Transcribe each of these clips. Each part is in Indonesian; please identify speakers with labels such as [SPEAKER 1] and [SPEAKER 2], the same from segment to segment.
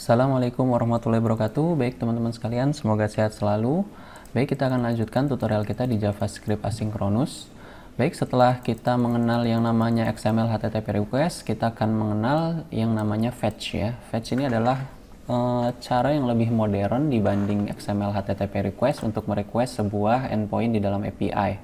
[SPEAKER 1] Assalamualaikum warahmatullahi wabarakatuh. Baik teman-teman sekalian, semoga sehat selalu. Baik, kita akan lanjutkan tutorial kita di JavaScript Asynchronous. Baik, setelah kita mengenal yang namanya XML HTTP request, kita akan mengenal yang namanya fetch ya. Fetch ini adalah cara yang lebih modern dibanding XML HTTP request untuk merequest sebuah endpoint di dalam API.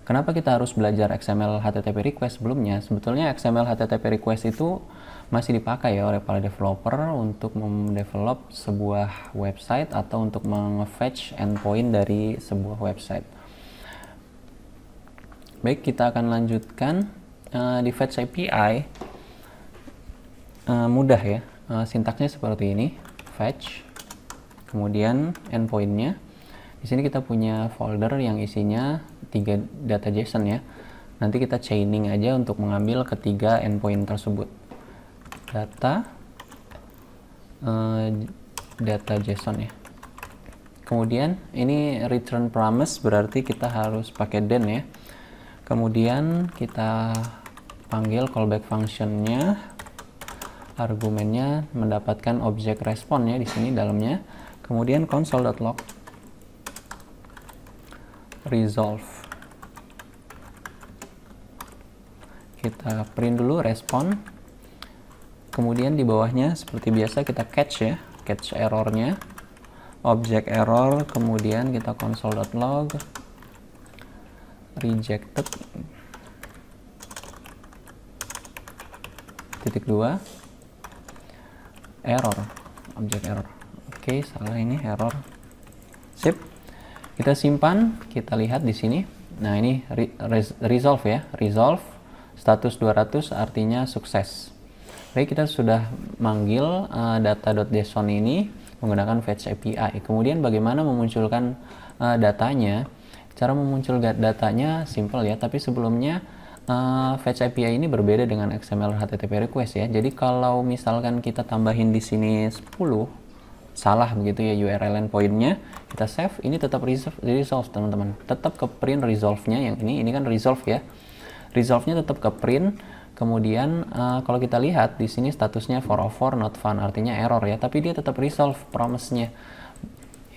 [SPEAKER 1] Kenapa kita harus belajar XML HTTP request sebelumnya? Sebetulnya XML HTTP request itu masih dipakai ya oleh para developer untuk mendevelop sebuah website atau untuk menge-fetch endpoint dari sebuah website. Baik, kita akan lanjutkan di fetch API. Mudah ya, sintaksnya seperti ini, fetch, kemudian endpointnya. Di sini kita punya folder yang isinya 3 data JSON ya. Nanti kita chaining aja untuk mengambil ketiga endpoint tersebut. Data JSON ya. Kemudian ini return promise berarti kita harus pakai then ya. Kemudian kita panggil callback functionnya, argumennya mendapatkan objek respon ya di sini dalamnya. Kemudian console.log resolve. Kita print dulu respon. Kemudian di bawahnya seperti biasa kita catch ya, catch errornya, objek error, kemudian kita console.log rejected (2) error, objek error. Oke, salah ini error. Sip. Kita simpan, kita lihat di sini. Nah, ini resolve ya, resolve status 200 artinya sukses. Baik, kita sudah manggil data.json ini menggunakan fetch API. Kemudian bagaimana memunculkan datanya? Cara memunculkan datanya simple ya, tapi sebelumnya fetch API ini berbeda dengan XML HTTP request ya. Jadi kalau misalkan kita tambahin di sini 10 salah begitu ya URL endpointnya, kita save, ini tetap resolve teman-teman, tetap ke print resolve-nya. Yang ini kan resolve ya, resolve-nya tetap ke print. Kemudian kalau kita lihat di sini statusnya 404 not found, artinya error ya, tapi dia tetap resolve promise-nya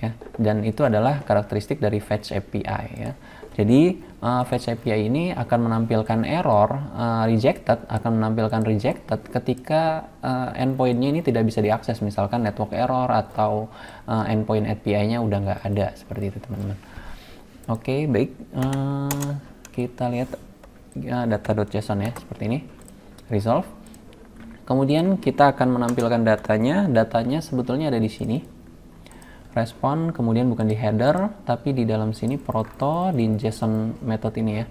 [SPEAKER 1] ya. Dan itu adalah karakteristik dari fetch API ya. Jadi fetch API ini akan menampilkan error rejected, akan menampilkan rejected ketika endpoint-nya ini tidak bisa diakses, misalkan network error atau endpoint API-nya udah nggak ada, seperti itu teman-teman. Oke, baik, kita lihat data.json ya, seperti ini, resolve. Kemudian kita akan menampilkan datanya sebetulnya ada di sini. Respon, kemudian bukan di header tapi di dalam sini proto di JSON method ini ya.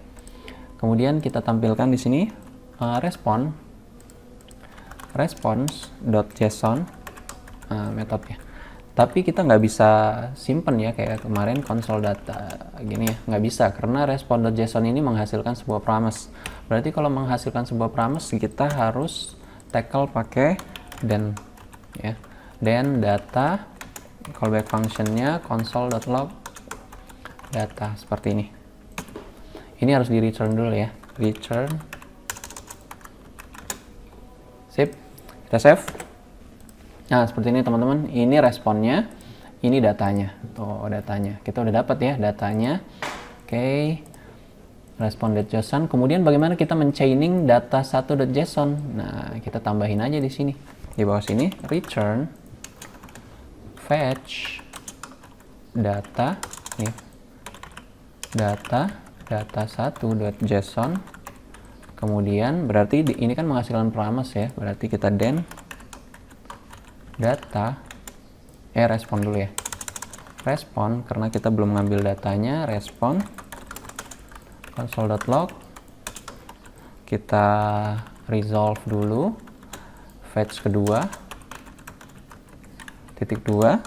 [SPEAKER 1] Kemudian kita tampilkan di sini response.json metodenya. Tapi kita nggak bisa simpen ya kayak kemarin console data gini ya, nggak bisa karena response.json ini menghasilkan sebuah promise. Berarti kalau menghasilkan sebuah promise kita harus tackle pakai then ya, then data, callback functionnya console.log data, seperti ini. Ini harus di return dulu ya, return. Sip, kita save. Nah, seperti ini teman-teman, ini responnya, ini datanya. Tuh datanya, kita udah dapat ya datanya. Oke, respon.json. Kemudian bagaimana kita menchaining data 1.json? Nah, kita tambahin aja di sini, di bawah sini, return fetch data nih, data 1.json. Kemudian berarti ini kan menghasilkan promise ya, berarti kita then data respon dulu ya, respon karena kita belum ngambil datanya, respon console.log, kita resolve dulu fetch kedua (2),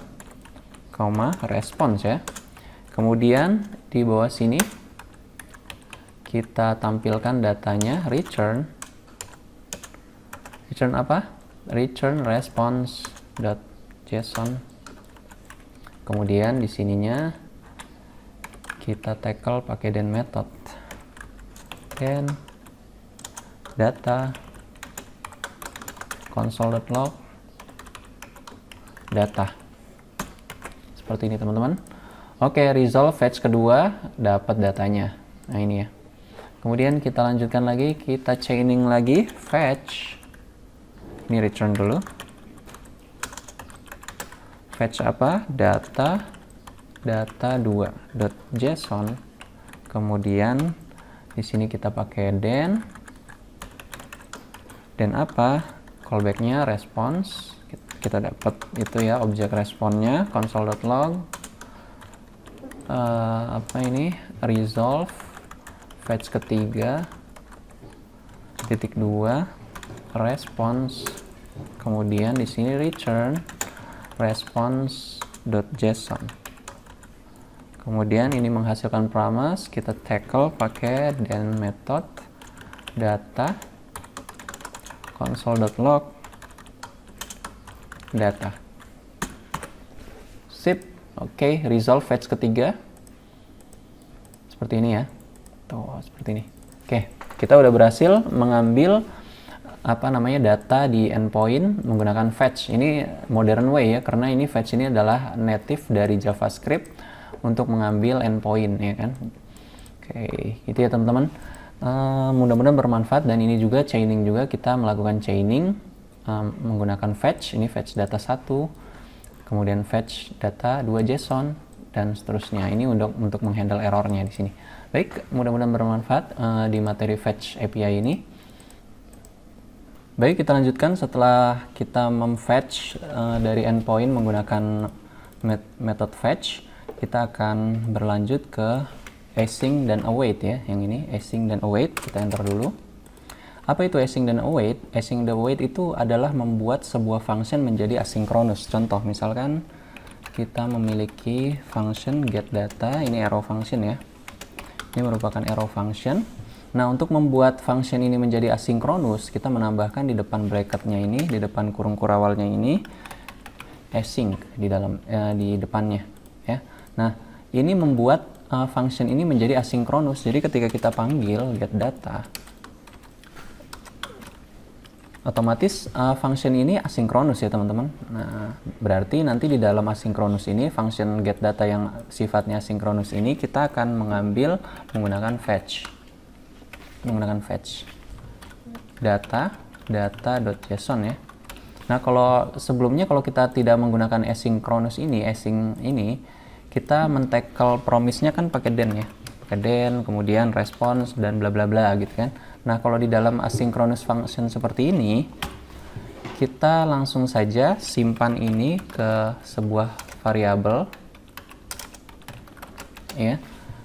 [SPEAKER 1] response ya. Kemudian di bawah sini kita tampilkan datanya, return apa? Return response.json. Kemudian di sininya kita tackle pakai then method, then data console.log data. Seperti ini teman-teman. Oke, resolve fetch kedua dapat datanya. Nah ini ya. Kemudian kita lanjutkan lagi, kita chaining lagi fetch. Ini return dulu. Fetch apa? Data 2.json. Kemudian di sini kita pakai then apa? Callbacknya response. Kita dapat itu ya, objek responnya console.log. Apa ini? Resolve fetch ketiga titik 2 response. Kemudian di sini return response.json. Kemudian ini menghasilkan promise, kita tackle pakai then method data console.log data. Sip. Oke, resolve fetch ketiga seperti ini ya. Tuh, seperti ini. Oke, kita udah berhasil mengambil data di endpoint menggunakan fetch. Ini modern way ya, karena ini fetch ini adalah native dari JavaScript untuk mengambil endpoint ya kan. Oke, gitu ya teman-teman. Mudah-mudahan bermanfaat, dan ini juga chaining juga, kita melakukan chaining menggunakan fetch. Ini fetch data 1, kemudian fetch data 2 JSON, dan seterusnya. Ini untuk menghandle errornya di sini. Baik, mudah-mudahan bermanfaat di materi fetch API ini. Baik, kita lanjutkan. Setelah kita memfetch dari endpoint menggunakan method fetch, kita akan berlanjut ke async dan await ya. Yang ini async dan await, kita enter dulu. Apa itu async dan await? Async dan await itu adalah membuat sebuah function menjadi asinkronus. Contoh, misalkan kita memiliki function get data, ini arrow function ya. Ini merupakan arrow function. Nah, untuk membuat function ini menjadi asinkronus, kita menambahkan di depan bracketnya ini, di depan kurung kurawalnya ini, async di dalam di depannya ya. Nah, ini membuat function ini menjadi asinkronus. Jadi ketika kita panggil get data, otomatis function ini asinkronus ya teman-teman. Nah, berarti nanti di dalam asinkronus ini, function get data yang sifatnya asinkronus ini, kita akan mengambil menggunakan fetch. Menggunakan fetch data.json ya. Nah, kalau sebelumnya kalau kita tidak menggunakan asynchronous ini, async ini, kita men-tackle promise-nya kan pakai then ya. Pakai then, kemudian response dan bla bla bla gitu kan. Nah, kalau di dalam asynchronous function seperti ini, kita langsung saja simpan ini ke sebuah variabel ya.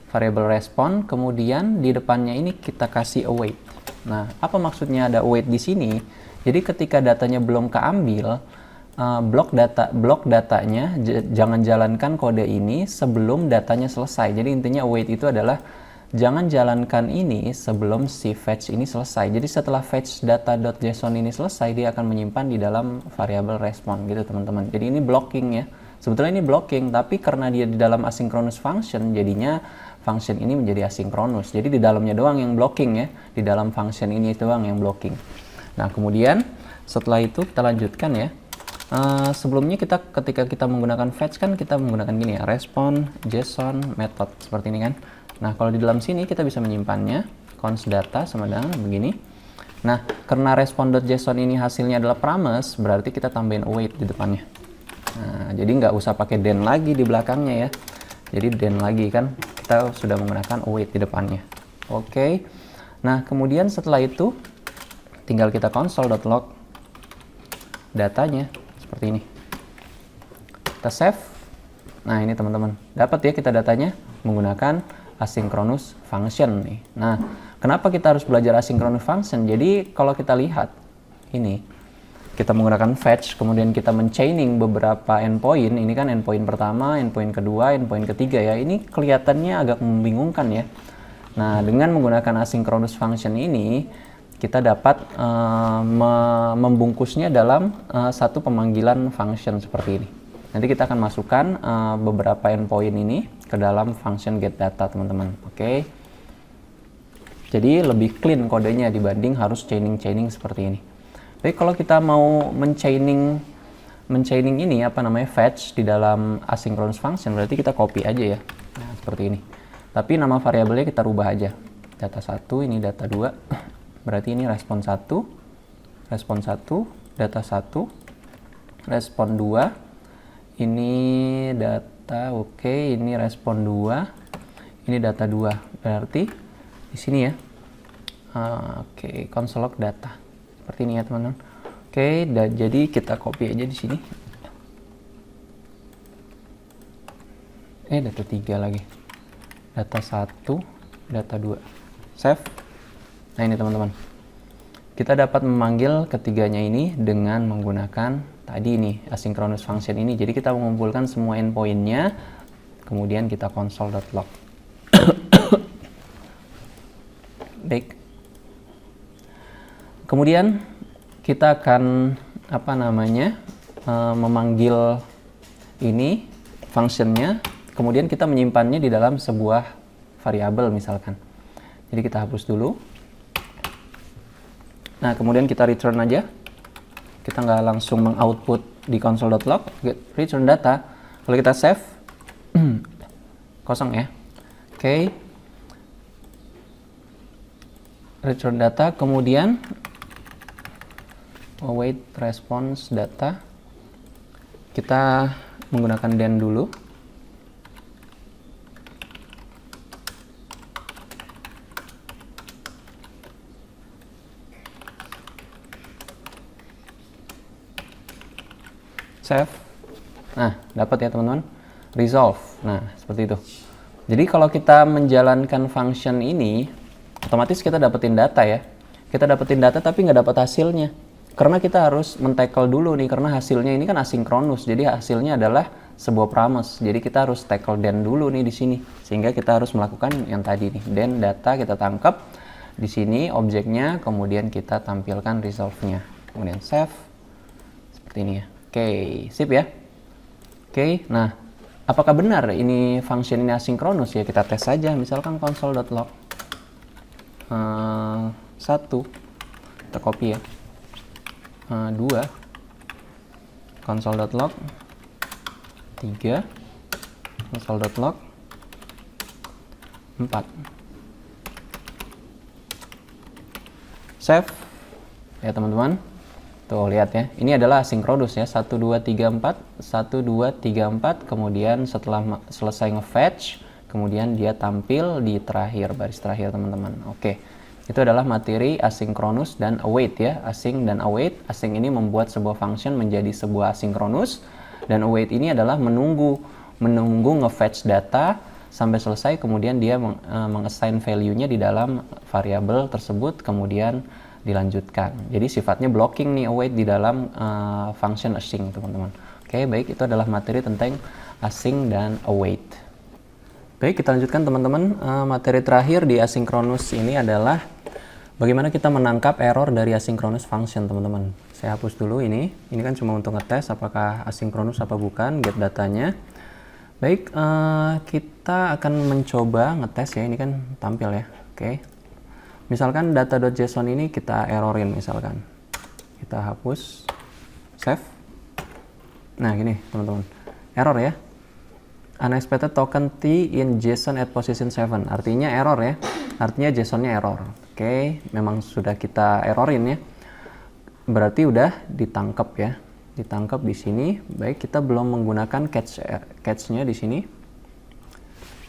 [SPEAKER 1] Variabel respon, kemudian di depannya ini kita kasih await. Nah, apa maksudnya ada await di sini? Jadi ketika datanya belum keambil, blok datanya jangan jalankan kode ini sebelum datanya selesai. Jadi intinya await itu adalah jangan jalankan ini sebelum si fetch ini selesai. Jadi setelah fetch data.json ini selesai, dia akan menyimpan di dalam variabel respon gitu teman-teman. Jadi ini blocking ya. Sebetulnya ini blocking, tapi karena dia di dalam asynchronous function, jadinya function ini menjadi asinkronus. Jadi di dalamnya doang yang blocking ya, di dalam function ini doang yang blocking. Nah, kemudian setelah itu kita lanjutkan ya. Sebelumnya ketika kita menggunakan fetch kan kita menggunakan gini ya, respon json method seperti ini kan. Nah, kalau di dalam sini kita bisa menyimpannya const data sama dengan begini. Nah, karena respon.json ini hasilnya adalah promise, berarti kita tambahin await di depannya. Nah, jadi nggak usah pakai then lagi di belakangnya ya. Jadi then lagi kan kita sudah menggunakan await di depannya. Oke. Nah, kemudian setelah itu tinggal kita console.log datanya seperti ini. Kita save. Nah, ini teman-teman. Dapat ya kita datanya menggunakan asynchronous function nih. Nah, kenapa kita harus belajar asynchronous function? Jadi kalau kita lihat ini, kita menggunakan fetch, kemudian kita men-chaining beberapa endpoint. Ini kan endpoint pertama, endpoint kedua, endpoint ketiga ya. Ini kelihatannya agak membingungkan ya. Nah, dengan menggunakan asynchronous function ini, kita dapat membungkusnya dalam satu pemanggilan function seperti ini. Nanti kita akan masukkan beberapa endpoint ini ke dalam function get data teman-teman. Oke. Jadi lebih clean kodenya dibanding harus chaining seperti ini. Baik, kalau kita mau men-chaining menchaining ini apa namanya fetch di dalam asynchronous function, berarti kita copy aja ya. Nah, seperti ini. Tapi nama variabelnya kita rubah aja. Data 1, ini data 2. Berarti ini respon 1, data 1, respon 2. Ini data oke, ini respon 2. Ini data 2. Berarti di sini ya. Oke, console log data. Seperti ini ya, teman-teman. Oke, jadi kita copy aja di sini. Data 3 lagi. Data 1, data 2. Save. Nah, ini teman-teman. Kita dapat memanggil ketiganya ini dengan menggunakan tadi ini, asynchronous function ini. Jadi kita mengumpulkan semua endpoint-nya, kemudian kita console.log. Baik. Kemudian kita akan memanggil ini functionnya, kemudian kita menyimpannya di dalam sebuah variabel misalkan. Jadi kita hapus dulu. Nah, kemudian kita return aja. Kita nggak langsung mengoutput di console.log, return data. Kalau kita save, kosong ya. Oke. Return data, kemudian await response data. Kita menggunakan then dulu. Save. Nah, dapat ya teman-teman. Resolve. Nah, seperti itu. Jadi kalau kita menjalankan function ini, otomatis kita dapetin data ya. Kita dapetin data tapi nggak dapat hasilnya. Karena kita harus men-tackle dulu nih, karena hasilnya ini kan asinkronus. Jadi hasilnya adalah sebuah promise. Jadi kita harus tackle then dulu nih di sini. Sehingga kita harus melakukan yang tadi nih. Then data kita tangkap di sini objeknya, kemudian kita tampilkan resolve-nya. Kemudian save. Seperti ini ya. Oke, sip ya. Oke, nah apakah benar ini function ini asinkronus ya? Kita tes saja, misalkan console.log 1, kita copy ya, 2, console.log 3, console.log 4, save ya teman-teman. Tuh, lihat ya, ini adalah asinkronus ya, 1, 2, 3, 4, 1, 2, 3, 4, kemudian setelah selesai nge-fetch, kemudian dia tampil di terakhir, baris terakhir teman-teman. Oke, itu adalah materi asinkronus dan await ya, async dan await. Async ini membuat sebuah function menjadi sebuah asinkronus, dan await ini adalah menunggu nge-fetch data sampai selesai, kemudian dia meng-assign value-nya di dalam variabel tersebut, kemudian dilanjutkan. Jadi sifatnya blocking nih await di dalam function async teman-teman. Oke, baik, itu adalah materi tentang async dan await. Baik, kita lanjutkan teman-teman. Materi terakhir di asynchronous ini adalah bagaimana kita menangkap error dari asynchronous function teman-teman. Saya hapus dulu ini. Ini kan cuma untuk ngetes apakah asynchronous apa bukan, get datanya. Baik, kita akan mencoba ngetes ya. Ini kan tampil ya. Oke. Misalkan data.json ini kita errorin misalkan. Kita hapus, save. Nah, gini teman-teman. Error ya. Unexpected token T in JSON at position 7. Artinya error ya. Artinya JSON-nya error. Oke, memang sudah kita errorin ya. Berarti udah ditangkap ya. Ditangkap di sini. Baik, kita belum menggunakan catch-nya di sini.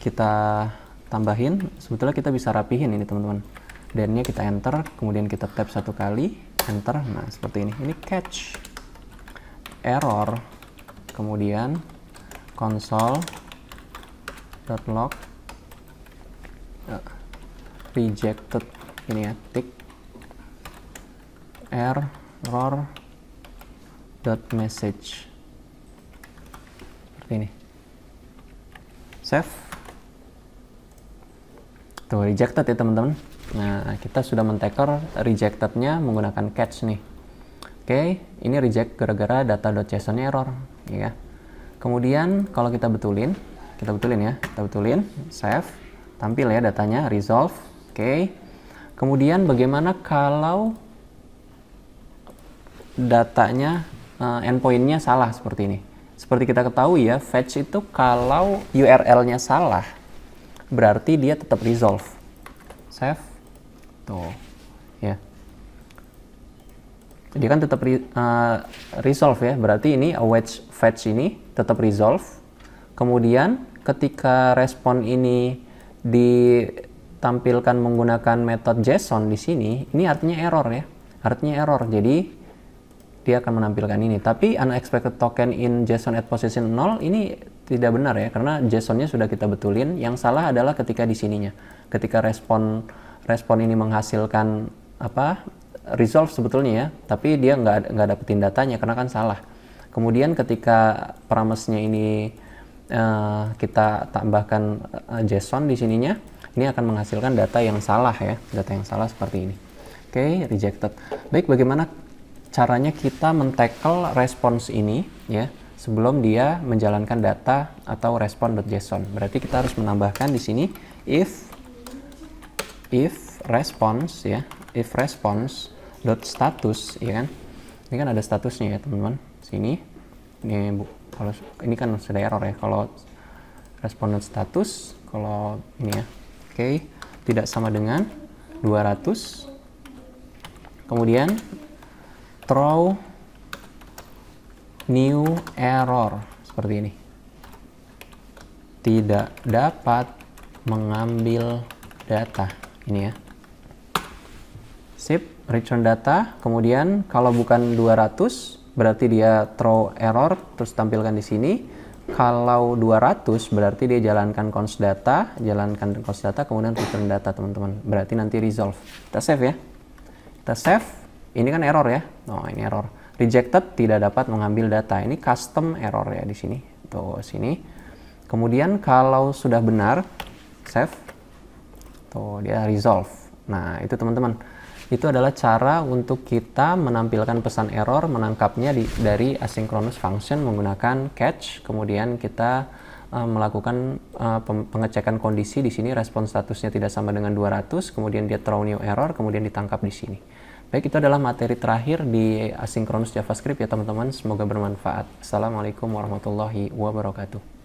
[SPEAKER 1] Kita tambahin. Sebetulnya kita bisa rapihin ini teman-teman. Dan-nya kita enter, kemudian kita tap satu kali, enter. Nah, seperti ini. Ini catch error, kemudian console.log rejected ini ya, tick error .message seperti ini. Save. Tuh, rejected ya teman-teman. Nah, kita sudah men-tackle rejected-nya menggunakan catch nih. Oke, ini reject gara-gara data.json-nya error, ya. Kemudian kalau kita betulin ya, kita betulin, save, tampil ya datanya, resolve. Oke. Kemudian bagaimana kalau datanya endpoint-nya salah seperti ini. Seperti kita ketahui ya, fetch itu kalau URL-nya salah, berarti dia tetap resolve. Save. Tuh. Ya. Dia kan tetap resolve ya, berarti ini await fetch ini tetap resolve. Kemudian ketika respon ini ditampilkan menggunakan metode JSON di sini, ini artinya error ya. Artinya error. Jadi dia akan menampilkan ini. Tapi unexpected token in JSON at position 0 ini tidak benar ya, karena JSON-nya sudah kita betulin. Yang salah adalah ketika di sininya. Ketika respon ini menghasilkan resolve sebetulnya ya, tapi dia nggak dapetin datanya karena kan salah. Kemudian ketika promise-nya ini kita tambahkan JSON di sininya, ini akan menghasilkan data yang salah ya, data yang salah seperti ini. Oke, rejected. Baik, bagaimana caranya kita men-tackle response ini ya sebelum dia menjalankan data atau respon.json. Berarti kita harus menambahkan di sini if response ya, if response dot status ya kan. Ini kan ada statusnya ya teman-teman. Sini ini kalau ini kan sudah error ya. Kalau respon dot status, kalau ini ya. Oke, tidak sama dengan 200. Kemudian throw new error seperti ini. Tidak dapat mengambil data. Ini ya. Sip, return data. Kemudian kalau bukan 200 berarti dia throw error terus tampilkan di sini. Kalau 200 berarti dia jalankan const data, kemudian return data teman-teman. Berarti nanti resolve. Kita save ya. Kita save. Ini kan error ya. Oh, ini error. Rejected, tidak dapat mengambil data. Ini custom error ya di sini. Tuh, sini. Kemudian kalau sudah benar, save. Tuh, dia resolve. Nah, itu teman-teman. Itu adalah cara untuk kita menampilkan pesan error, menangkapnya dari asynchronous function menggunakan catch. Kemudian kita melakukan pengecekan kondisi di sini, respon statusnya tidak sama dengan 200, kemudian dia throw new error, kemudian ditangkap di sini. Baik, itu adalah materi terakhir di asynchronous JavaScript ya teman-teman. Semoga bermanfaat. Assalamualaikum warahmatullahi wabarakatuh.